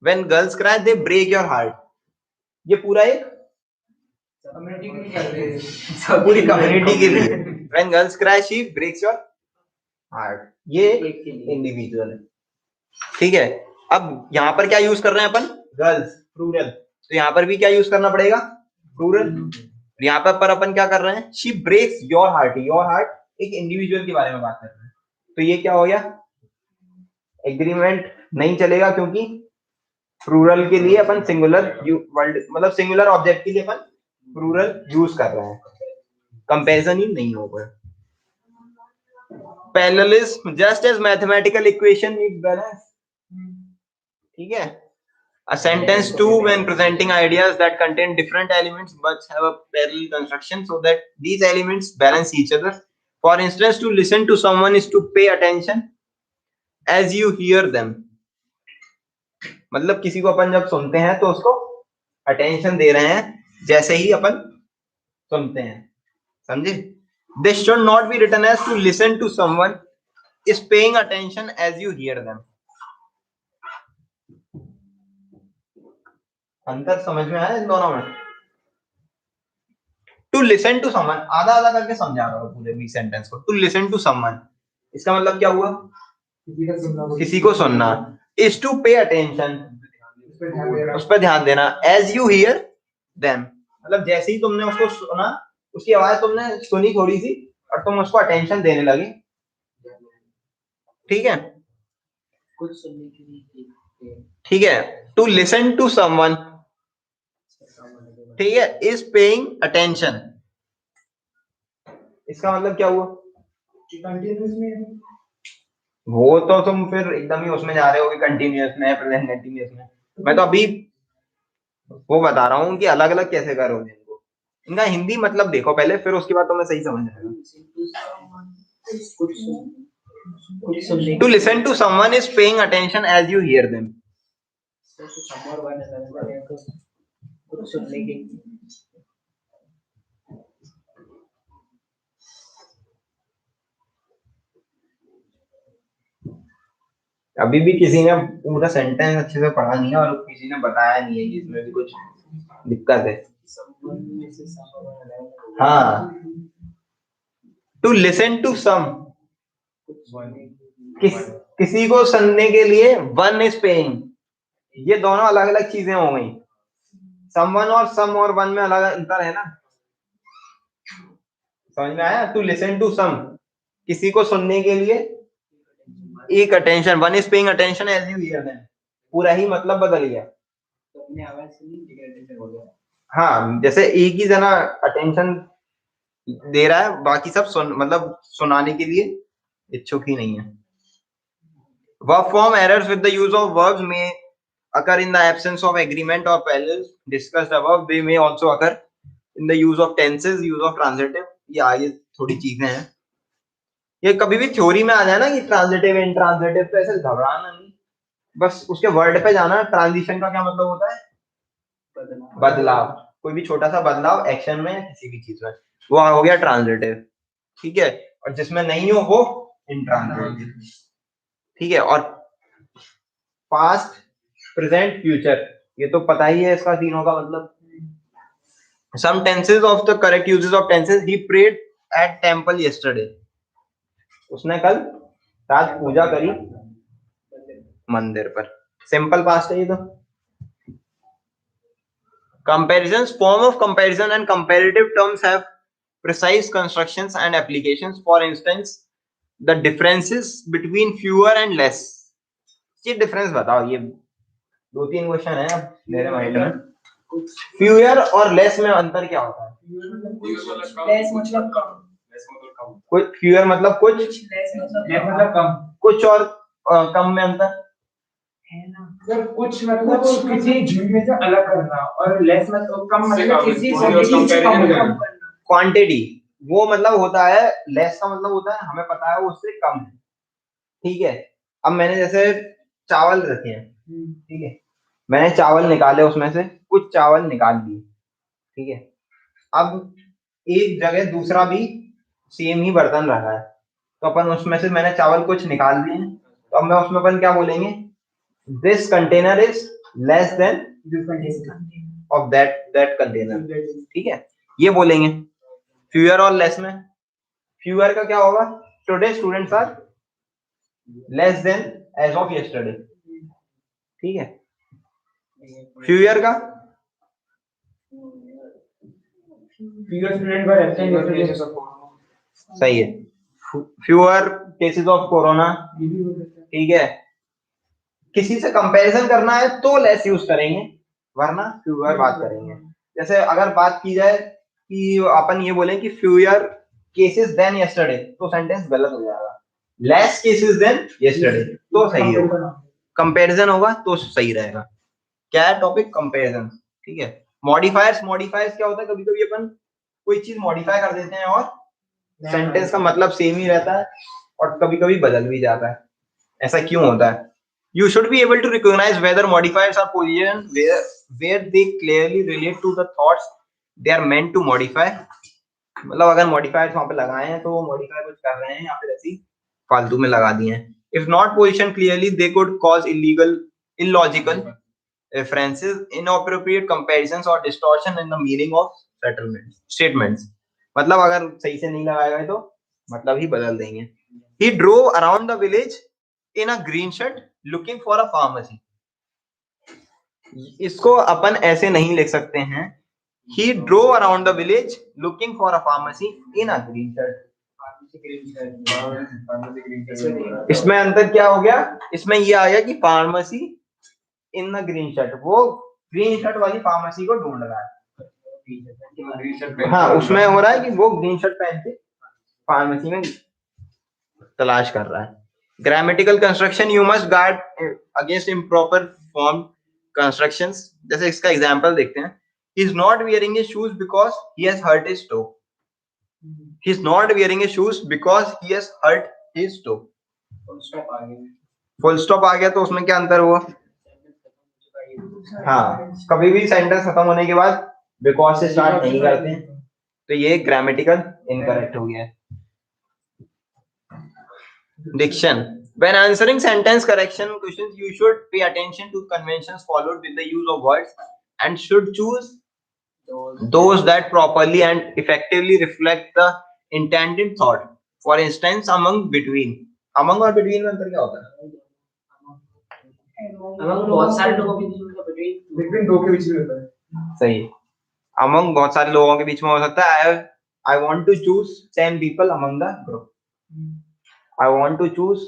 When girls cry, they break your heart. ये पूरा एक पूरी कम्युनिटी के लिए. When girls cry, she breaks your heart. ये इंडिविजुअल है, ठीक है. अब यहाँ पर क्या यूज कर रहे हैं अपन? Girls, plural. तो यहाँ पर भी क्या यूज करना पड़ेगा? प्लूरल. यहाँ पर अपन क्या कर रहे हैं? She breaks your heart. Your heart एक इंडिविजुअल के बारे में बात कर रहे हैं, तो ये क्या हो गया, एग्रीमेंट नहीं चलेगा, क्योंकि प्लूरल के लिए अपन सिंगुलर वर्ड मतलब सिंगुलर ऑब्जेक्ट के लिए अपन प्लूरल यूज कर रहे हैं, कंपैरिजन ही नहीं होगा। Parallelism just as mathematical equation need balance, ठीक है। A sentence too when presenting ideas that contain different elements but have a parallel construction so that these elements balance each other. For instance, to listen to someone is to pay attention as you hear them. मतलब किसी को अपन जब सुनते हैं तो उसको attention दे रहे हैं जैसे ही अपन सुनते हैं, समझे। This should not be written as to listen to someone is paying attention as you hear them. अंतर समझ में आया इन दोनों में। टू लिसन टू समवन, आधा आधा करके समझा रहा हूँ पूरे भी सेंटेंस को। टू लिसन टू समवन इसका मतलब क्या हुआ, किसी को सुनना। इज टू पे अटेंशन, उस पर ध्यान देना। एज यू हियर देम मतलब जैसे ही तुमने उसको सुना, उसकी आवाज तुमने सुनी थोड़ी सी और तुम उसको अटेंशन देने लगे, ठीक है। कुछ सुनने के लिए, ठीक है। टू लिसन टू समवन, ठीक है, इज पेइंग अटेंशन, इसका मतलब क्या हुआ, वो तो तुम फिर एकदम ही उसमें जा रहे हो कि कंटिन्यूअस में, प्रेजेंट कंटिन्यूअस में। मैं तो अभी वो बता रहा हूँ कि अलग अलग कैसे करोगे इनको, इनका हिंदी मतलब देखो पहले, फिर उसके बाद तुम्हें सही समझ आएगा। To listen to someone is paying attention as you hear them. कुछ सुनने के अभी भी किसी ने पूरा सेंटेंस अच्छे से पढ़ा नहीं है और किसी ने बताया नहीं है कि इसमें भी कुछ दिक्कत है। हाँ, टू लिसन टू सम, किसी को सुनने के लिए वन इज पेइंग, ये दोनों अलग अलग चीजें हो गई। समवन और सम और वन में अलग अंतर है ना, समझ में आया। टू लिसन टू सम, किसी को सुनने के लिए एक attention, one is paying attention as you hear them, पूरा ही मतलब बदल गया। अपने आवाज सुनी हो गया। हाँ, जैसे एक ही जना अटेंशन दे रहा है, बाकी सब मतलब सुनाने के लिए इच्छुक ही नहीं है। Verb form errors with the use of verbs may occur in the absence of agreement or parallels discussed above. They may also occur in the use of tenses, use of transitive. ये आगे थोड़ी चीजें हैं, ये कभी भी theory में आ जाए ना कि ट्रांजिटिव इंट्रांजिटिव, तो ऐसे घबराना नहीं, बस उसके वर्ड पे जाना। ट्रांजिशन का क्या मतलब होता है, बदलाव, कोई भी छोटा सा बदलाव एक्शन में या किसी भी चीज में, वो हो गया ट्रांजिटिव, ठीक है। और जिसमें नहीं हो वो इंट्रांजिटिव, ठीक है। और पास्ट प्रेजेंट फ्यूचर, ये तो पता ही है इसका तीनों का मतलब। Some tenses of the correct usages of tenses, he prayed at temple yesterday, उसने कल रात पूजा करी मंदिर पर, सिंपल पास्ट है ये तो। Comparisons, form of comparison and comparative terms have precise constructions and applications. For instance, the differences between fewer and less. ये डिफरेंस बताओ, ये दो तीन क्वेश्चन है अब मेरे माइंड में। फ्यूअर और लेस में अंतर क्या होता है? लेस मतलब कम, कुछ फ्यूअर मतलब कुछ, लेस मतलब कम, कुछ और कम में अंतर है ना। अगर कुछ मतलब किसी झुंड से अलग करना, और लेस मतलब कम मतलब किसी से कम करना। क्वांटिटी, वो मतलब होता है, लेस का मतलब होता है हमें पता है वो उससे कम है, ठीक है। अब मैंने जैसे चावल रखे हैं, ठीक है, मैंने चावल निकाले, उसमें से कुछ चावल निकाल दिए, ठीक है। अब एक जगह दूसरा भी सेम ही बर्तन रखा है, तो अपन उसमें से मैंने चावल कुछ निकाल दिए हैं, तो अब मैं उसमें अपन क्या बोलेंगे, this container is less than of that container, ठीक है, ये बोलेंगे। फ्यूअर और लेस में, फ्यूअर का क्या होगा, today students are less than as of yesterday, ठीक है। फ्यूअर का फ्यूअर स्टूडेंट वर एब्सेंट, सही है, फ्यूअर केसेस ऑफ कोरोना, ये भी हो सकता है। ठीक है। किसी से कंपैरिजन करना है तो लेस यूज करेंगे, वरना फ्यूअर बात करेंगे। जैसे अगर बात की जाए कि अपन ये बोले कि फ्यूअर केसेस देन यस्टरडे, तो सेंटेंस गलत हो जाएगा। लेस केसेस देन यस्टरडे तो सही होगा, कंपैरिजन होगा तो सही रहेगा। क्या है टॉपिक? कंपैरिजन, ठीक है। मॉडिफायर्स, मॉडिफायर्स क्या होता है, कभी कभी अपन कोई चीज मॉडिफाई कर देते हैं और सेंटेंस का मतलब सेम ही रहता है और कभी कभी बदल भी जाता है। ऐसा क्यों होता है? You should be able to recognize whether modifiers are positioned where they clearly relate to the thoughts they are meant to modify. मतलब अगर modifiers वहां पे लगाए हैं तो वो modify कुछ कर रहे हैं या फिर ऐसी फालतू में लगा दिए हैं। If not positioned clearly, they could cause illogical references, inappropriate comparisons or distortion in the meaning of statements. मतलब अगर सही से नहीं लगाए गए तो मतलब ही बदल देंगे। He drove around the village in a green shirt looking for a pharmacy. इसको अपन ऐसे नहीं लिख सकते हैं। He drove around the village looking for a pharmacy in a green shirt. इसमें अंतर क्या हो गया? इसमें ये आ गया कि pharmacy in the green shirt, वो ग्रीन शर्ट वाली फार्मेसी को ढूंढ रहा है। हाँ, उसमें हो रहा है कि वो ग्रीन शर्ट पहन के फार्मेसी में तलाश कर रहा है। Grammatical construction, you must guard against improper form constructions. जैसे इसका एग्जांपल देखते हैं। He is not wearing his shoes because he has hurt his toe. He is not wearing his shoes because he has hurt his toe. Full stop आ गया तो उसमें क्या अंतर हुआ? हाँ, कभी भी सेंटेंस खत्म होने के बाद बिकॉज से स्टार्ट नहीं करते हैं, तो ये ग्रामेटिकल इनकरेक्ट हो गया है। Diction. When answering sentence correction questions, you should pay attention to conventions followed with the use of words and should choose those that properly and effectively reflect the intended thought. For instance, among, between. Among और between में अंतर क्या होता है? among बहुत सारे लोगों के बीच में between दो के बीच में होता है। सही। among बहुत सारे लोगों के बीच में हो सकता है। I want to choose 10 people among the group. I want to choose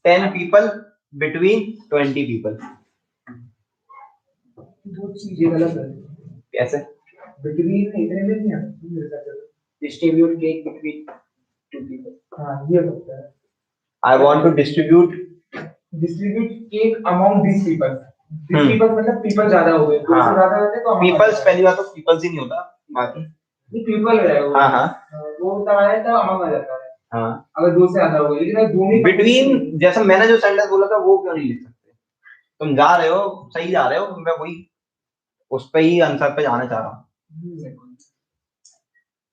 10 people between 20 people. दो चीजें गलत है। कैसे? between इतने में नहीं आता। distribute cake between two people. हाँ, ये होता है। I want to distribute cake among these people. These people मतलब people ज्यादा हो गए। हाँ। ज्यादा होते तो peoples पहली बात तो peoples ही नहीं होता, बाकी ये people है वो। हाँ हाँ वो होता है तो among आ जाता है। हाँ। अगर दो से ज्यादा हो गए, लेकिन अगर दो में between, जैसा मैंने जो सेंटेंस बोला था वो क्यों नहीं लिख सकते? तुम जा रहे हो, सही जा रहे हो, मैं वही उस पे ही आंसर पे जाना चाह रहा हूँ।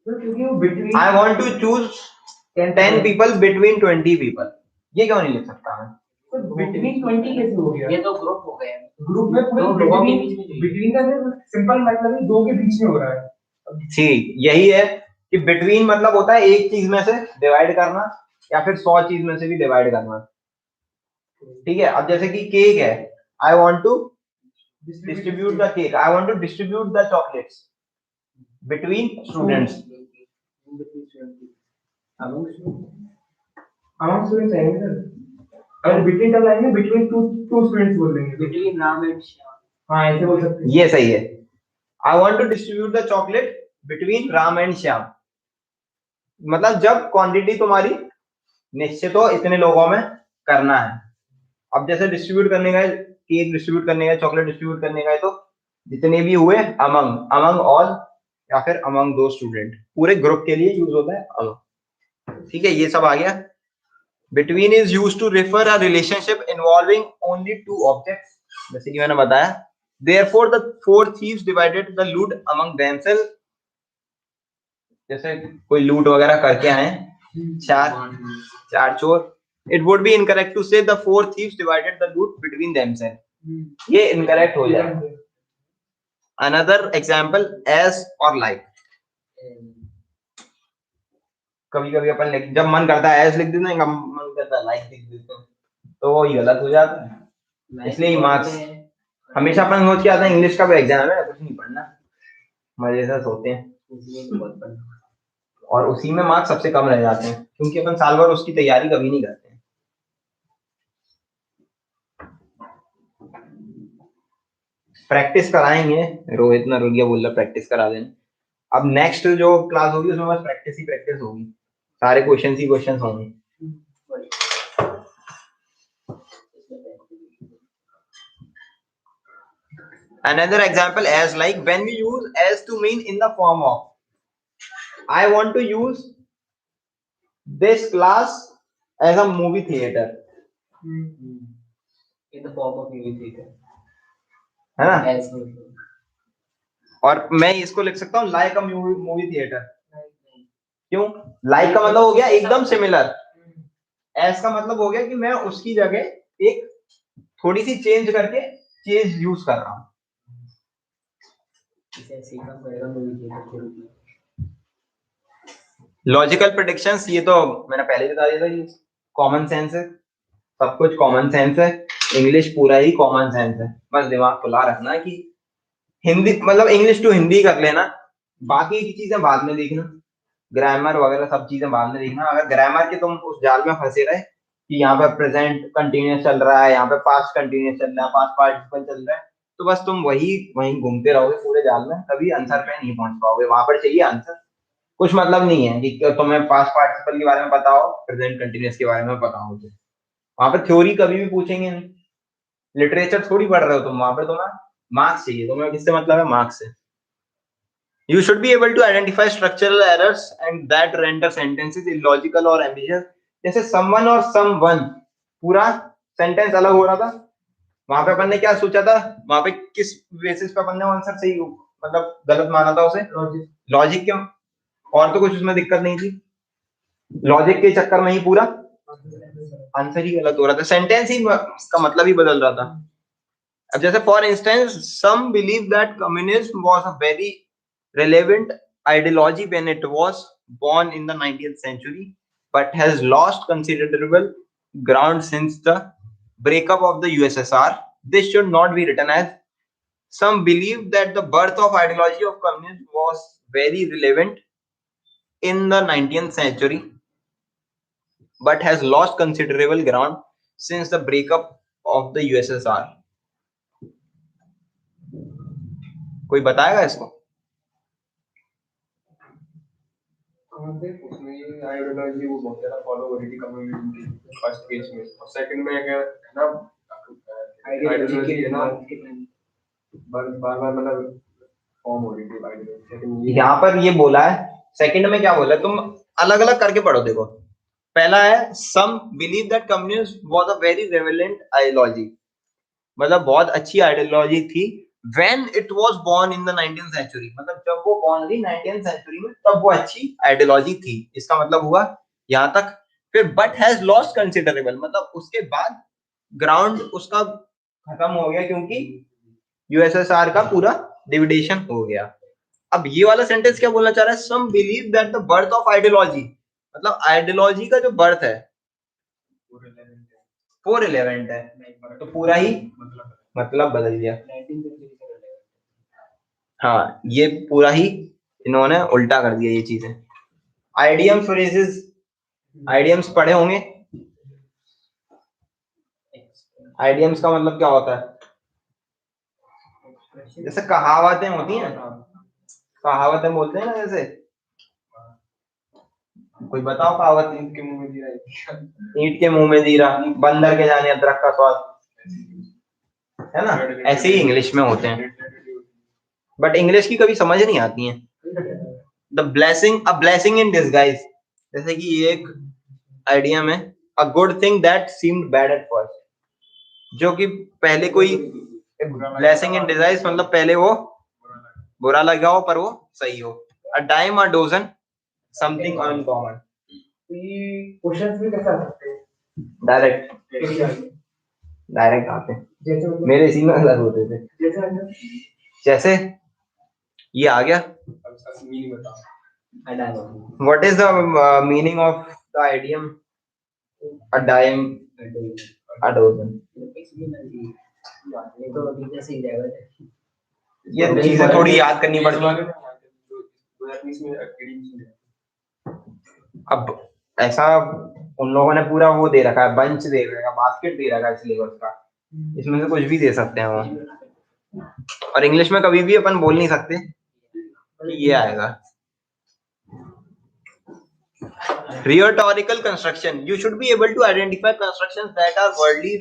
क्योंकि वो between I want to choose 10 people between 20 people. ये क्यों नहीं लिख सकता मैं? between 20 कैसे हो गया? ये तो ग्रुप हो गया। ग्रुप में पूरे दो लोगों के बीच में between का सिंपल मतलब है दो के बीच में हो रहा है। ठीक यही है कि between मतलब होता है एक चीज में से डिवाइड करना या फिर 100 चीज में से भी डिवाइड करना। ठीक है, अब जैसे कि केक है, I want to distribute the cake. I want to distribute the chocolates between students. among students है ना? अगर between का लाइन है between two students बोल देंगे। between Ram and Shyam. हाँ, ऐसे बोल सकते हैं। ये सही है। I want to distribute the chocolate between Ram and Shyam. मतलब जब क्वांटिटी तुम्हारी निश्चित हो इतने लोगों में करना है। अब जैसे डिस्ट्रीब्यूट करने का, केक डिस्ट्रीब्यूट करने का, चॉकलेट डिस्ट्रीब्यूट करने का है, तो जितने भी हुए अमंग ऑल या फिर अमंग दो स्टूडेंट, पूरे ग्रुप के लिए यूज होता है अमंग। ठीक है, ये सब आ गया। Between is used to refer a relationship involving only two objects, जैसे कि मैंने बताया। Therefore, the four thieves divided the loot among themselves. जैसे कोई लूट वगैरह करके आए चार चोर। It would be incorrect to say the four thieves divided the loot between themselves. ये incorrect हो जाए। Another example, as or like. कभी कभी अपन जब मन करता है as लिख देते हैं, मन करता है like लिख देते हैं, तो वो गलत हो जाता है। इसलिए मार्क्स हमेशा अपन सोच के आते हैं इंग्लिश का भी एग्जाम है, कुछ नहीं पढ़ना, मजे से सोते हैं। और उसी में मार्क्स सबसे कम रह जाते हैं क्योंकि अपन साल भर उसकी तैयारी कभी नहीं करते हैं। प्रैक्टिस कराएंगे, रोहित नरोलिया बोल रहा प्रैक्टिस करा देना। अब नेक्स्ट जो क्लास होगी उसमें बस प्रैक्टिस ही प्रैक्टिस होगी, सारे क्वेश्चन ही क्वेश्चन होंगे। Another example as like when we use as to mean in the form of I want to use this class as a movie theater, In the form of movie theater. है ना? As movie. और मैं इसको लिख सकता हूँ like a movie theatre. क्यों? Like का मतलब हो गया एकदम सिमिलर, एस का मतलब हो गया कि मैं उसकी जगह एक थोड़ी सी चेंज करके चीज यूज कर रहा हूँ। इसे सीखना पड़ेगा movie theater के रूप में। लॉजिकल प्रेडिक्शंस ये तो मैंने पहले बता दिया था कि कॉमन सेंस है, सब कुछ कॉमन सेंस है, इंग्लिश पूरा ही कॉमन सेंस है। बस दिमाग खुला रखना कि हिंदी मतलब इंग्लिश टू हिंदी कर लेना, बाकी की चीजें बाद में देखना, ग्रामर वगैरह सब चीजें बाद में देखना। अगर ग्रामर के तुम उस जाल में फंसे रहे कि यहाँ पे प्रेजेंट कंटिन्यूअस चल रहा है, यहाँ पे पास्ट कंटिन्यूअस चल रहा है, पास्ट पार्टिसिपल चल रहा है, तो बस तुम वहीं घूमते रहोगे पूरे जाल में, कभी आंसर पे नहीं पहुंच पाओगे। वहां पर चाहिए आंसर, कुछ मतलब नहीं है कि तुम्हें पास्ट पार्टिसिपल के बारे में पता हो, प्रेजेंट कंटिन्यूअस के बारे में पता हो। तो वहां पर थ्योरी कभी भी पूछेंगे नहीं, लिटरेचर थोड़ी पढ़ रहे हो तुम, वहां पर तुम्हें मार्क्स चाहिए। तुम्हें किससे मतलब है? मार्क्स से। You should be able to identify structural errors and that render sentences illogical or ambiguous. जैसे someone और someone पूरा सेंटेंस अलग हो रहा था, वहां पे अपन ने क्या सोचा था, वहां पे किस बेसिस पे अपन ने आंसर सही मतलब गलत माना था उसे? लॉजिक के, और तो कुछ उसमें दिक्कत नहीं थी, लॉजिक के चक्कर में ही पूरा आंसर ही गलत हो रहा था, सेंटेंस ही का मतलब ही बदल रहा था। अब जैसे for instance some believe that communism was a very relevant ideology when it was born in the 19th century but has lost considerable ground since the breakup of the USSR. This should not be written as some believe that the birth of ideology of communism was very relevant in the 19th century but has lost considerable ground since the breakup of the USSR. कोई बताएगा इसको? उसमें ये ideology वो बहुत ज्यादा follow हो रही थी कम्युनिज्म की फर्स्ट केस में, और सेकंड में अगर है ना आइडियोलॉजी है ना बार बार मतलब फॉर्म हो रही थी आइडियोलॉजी। यहाँ पर ये बोला है, सेकंड में क्या बोला है? तुम अलग अलग करके पढ़ो। देखो पहला है some believe that communism was a very relevant ideology, मतलब बहुत अच्छी आइडियोलॉजी थी when it was born in the 19th century, मतलब जब वो born हुई 19th century में तब वो अच्छी आइडियोलॉजी थी, इसका मतलब हुआ यहाँ तक। फिर but has lost considerable, मतलब उसके बाद ग्राउंड उसका खत्म हो गया क्योंकि यूएसएसआर का पूरा डिविडेशन हो गया। अब ये वाला सेंटेंस क्या बोलना चाह रहा है? some believe that the birth of ideology, मतलब आइडियोलॉजी का जो बर्थ है वो रिलेवेंट है, तो पूरा ही मतलब बदल गया। हाँ, ये पूरा ही इन्होंने उल्टा कर दिया ये चीजें। आइडियम फ्रेजेस, आइडियम्स पढ़े होंगे। आइडियम्स का मतलब क्या होता है? जैसे कहावतें होती हैं, कहावतें बोलते हैं ना, जैसे कोई बताओ कहावत। ईंट के मुंह में जीरा, ईंट के मुंह में जीरा, बंदर के जाने अदरक का स्वाद, है ना? ऐसे ही इंग्लिश में होते हैं, बट इंग्लिश की कभी समझ नहीं आती है। The blessing, a blessing in disguise, जैसे कि ये एक आइडियम है, a good thing that seemed bad at first, जो कि पहले कोई ब्लेसिंग इन डिसगाइज मतलब पहले वो बुरा लगा हो पर वो सही हो। A dime a dozen, something uncommon. Questions भी कैसे आ सकते हैं? डायरेक्ट आते हैं, जैसे मेरे इसी में अलग होते थे। जैसे ये आ गया, मीनिंग बताओ। What is the meaning of the idiom a dime a dozen? ये चीजें थोड़ी याद करनी पड़ती हैं। अब ऐसा उन लोगों ने पूरा वो दे रखा है, बंच दे रखा है, बास्केट दे रखा है सिलेबस का, इसमें से कुछ भी दे सकते हैं वो। और इंग्लिश में कभी भी अपन बोल नहीं सकते कि ये आएगा। Rhetorical construction, you should be able to identify constructions that are worldly।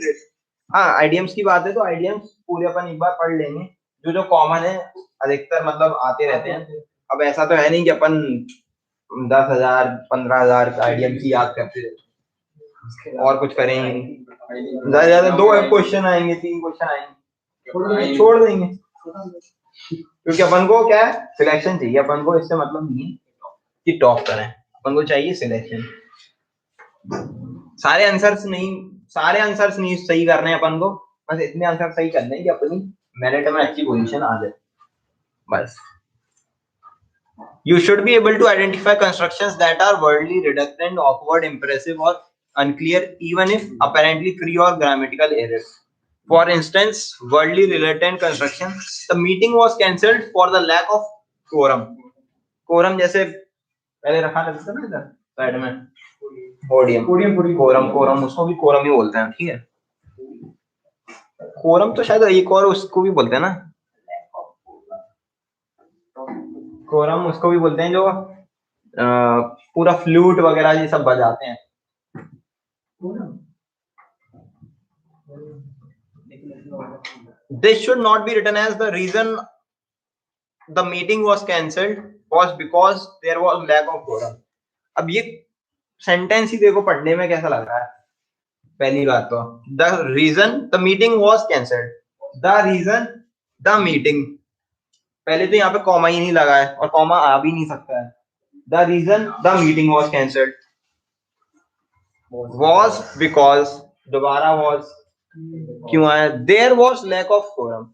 हाँ, आइडियम्स की बात है तो आइडियम्स पूरे अपन एक बार पढ़ लेंगे, जो जो कॉमन है, अधिकतर मतलब आते रहते हैं। अब ऐसा तो है नहीं कि अपन 10,000 15,000 आइडियम्स ही याद करते रहे और कुछ करेंगे नहीं। ज्यादा से ज्यादा 2 क्वेश्चन आएंगे, 3 क्वेश्चन आएंगे, छोड़ देंगे, क्योंकि अपन को क्या है, सिलेक्शन चाहिए। अपन को इससे मतलब नहीं है कि टॉप करें, अपन को चाहिए सिलेक्शन। सारे आंसर्स नहीं सही करने हैं अपन को, बस इतने आंसर सही करने हैं कि अपनी मेरिट में अच्छी पोजीशन आ जाए, बस। You should be able to identify constructions that are worldly, redundant, awkward, impressive, or unclear, even if apparently free or grammatical errors. For instance, worldly redundant construction: the meeting was cancelled for the lack of quorum। quorum जैसे पहले रखा रहता है ना इधर side में, podium, quorum, उसको भी कोरम ही बोलते हैं, ठीक है। कोरम तो शायद एक और उसको भी बोलते हैं ना, कोरम उसको भी बोलते हैं जो पूरा फ्लूट वगैरह ये सब बजाते हैं। This should not be written as the reason the meeting was cancelled was because there was lack of quorum। अब ये सेंटेंस ही देखो पढ़ने में कैसा लग रहा है। पहली बात तो the reason the meeting was cancelled, the reason the meeting, पहले तो यहाँ पे कॉमा ही नहीं लगा है और कॉमा आ भी नहीं सकता है। The reason the meeting was cancelled was because, दोबारा वॉज क्यों आया, there was lack of quorum,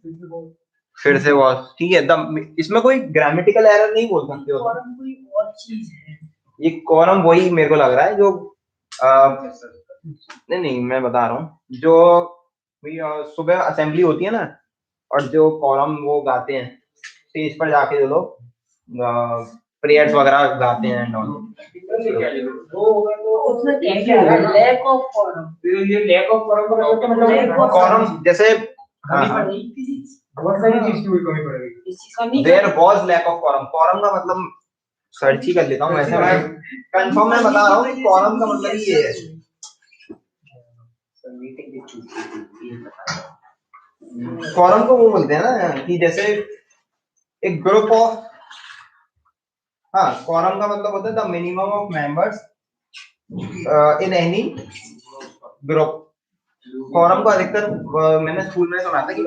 फिर से वॉज, ठीक है। द इसमें कोई ग्रामेटिकल एरर नहीं बोल सकते हो। कोरम कोई और चीज है, ये कोरम वही मेरे को लग रहा है जो नहीं मैं बता रहा हूँ, जो सुबह असेंबली होती है ना, और जो कोरम वो गाते हैं स्टेज पर जाके, जो लोग प्रेयर्स वगैरह गाते हैं एंड ऑल, उसमें क्या है, लैक ऑफ कोरम। ये लैक ऑफ कोरम का मतलब कोरम जैसे बहुत सारी चीज की कमी पड़ेगी। There was lack of quorum, quorum का मतलब सर्च ही कर लेता हूँ, वैसे मैं कंफर्म में बता रहा हूँ कि कोरम का मतलब ये है। कोरम को वो बोलते हैं ना कि जैसे एक ग्रुप ऑफ, हाँ, कोरम का मतलब होता है the minimum of members in any group. Quorum को अधिकतर मैंने स्कूल में सुना था कि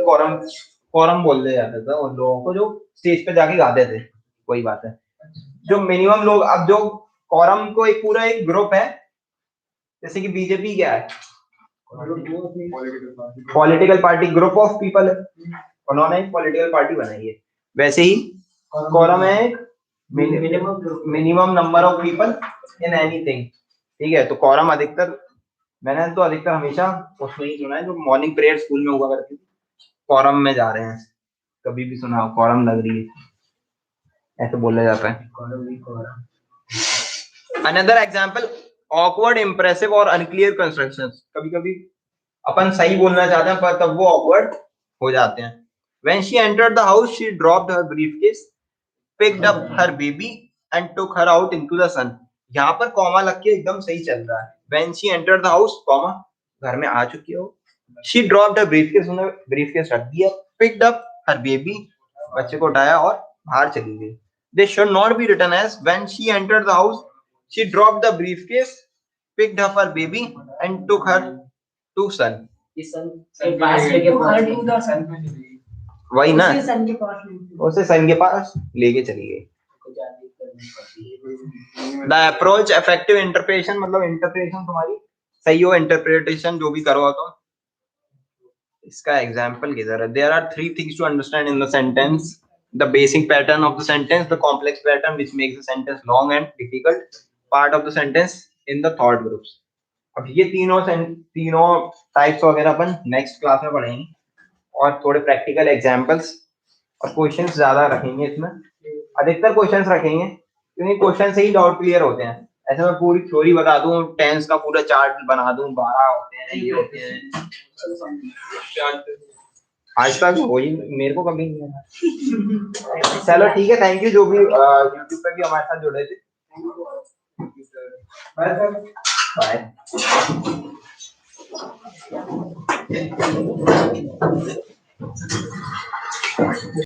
कोरम बोल दिया जाता था उन लोगों को जो स्टेज पे जाके गाते थे, वही बात है। जो मिनिमम लोग, अब जो कोरम को एक पूरा एक ग्रुप है, जैसे कि बीजेपी क्या है, political party, group of people है, उन्होंने एक पॉलिटिकल पार्टी बनाई है, वैसे ही कोरम है एक minimum number of people in anything, ठीक है। तो कोरम अधिकतर, मैंने तो अधिकतर हमेशा उसमें ही सुना है जो मॉर्निंग प्रेयर स्कूल में हुआ करती थी, कोरम में जा रहे हैं, कभी भी सुना कोरम लग रही है, ऐसे बोला जाता है। अनदर एग्जांपल, ऑकवर्ड, इंप्रेसिव और अनक्लियर कंस्ट्रक्शंस। कभी कभी अपन सही बोलना चाहते हैं पर तब वो ऑकवर्ड हो जाते हैं। When she entered the house, she dropped her briefcase, picked up her baby and took her out into the sun। यहाँ पर कॉमा लग के एकदम सही चल रहा है। When she entered the house, comma, घर में आ चुकी हो। She dropped her briefcase, उन्होंने ब्रीफकेस रख दिया। Picked up her baby, बच्चे को उठाया और बाहर चली गई। This should not be written as when she entered the house, she dropped the briefcase, picked up her baby and took her to sun। वही ना, उसे सन के पास लेके चली गई। द अप्रोच इफेक्टिव इंटरप्रिटेशन, मतलब इंटरप्रिटेशन तुम्हारी सही हो, इंटरप्रिटेशन जो भी करो तो इसका एग्जांपल किधर है। There are 3 things to understand in the sentence: the basic pattern of the sentence, the complex pattern which makes the sentence long and difficult, part of the sentence in the thought groups. अब ये तीनों types वगैरह अपन next class में पढ़ेंगे, और थोड़े practical examples और questions ज्यादा रखेंगे इसमें, अधिकतर क्वेश्चंस रखेंगे क्योंकि क्वेश्चन से ही डाउट क्लियर होते हैं। ऐसे मैं पूरी थ्योरी बता दूं, टेंस का पूरा चार्ट बना दूं, 12 होते हैं, ये होते हैं। आज तक वही मेरे को कभी नहीं आया। चलो ठीक है, थैंक यू जो भी यूट्यूब पे भी हमारे साथ जुड़े थे। Bye sir. बाय।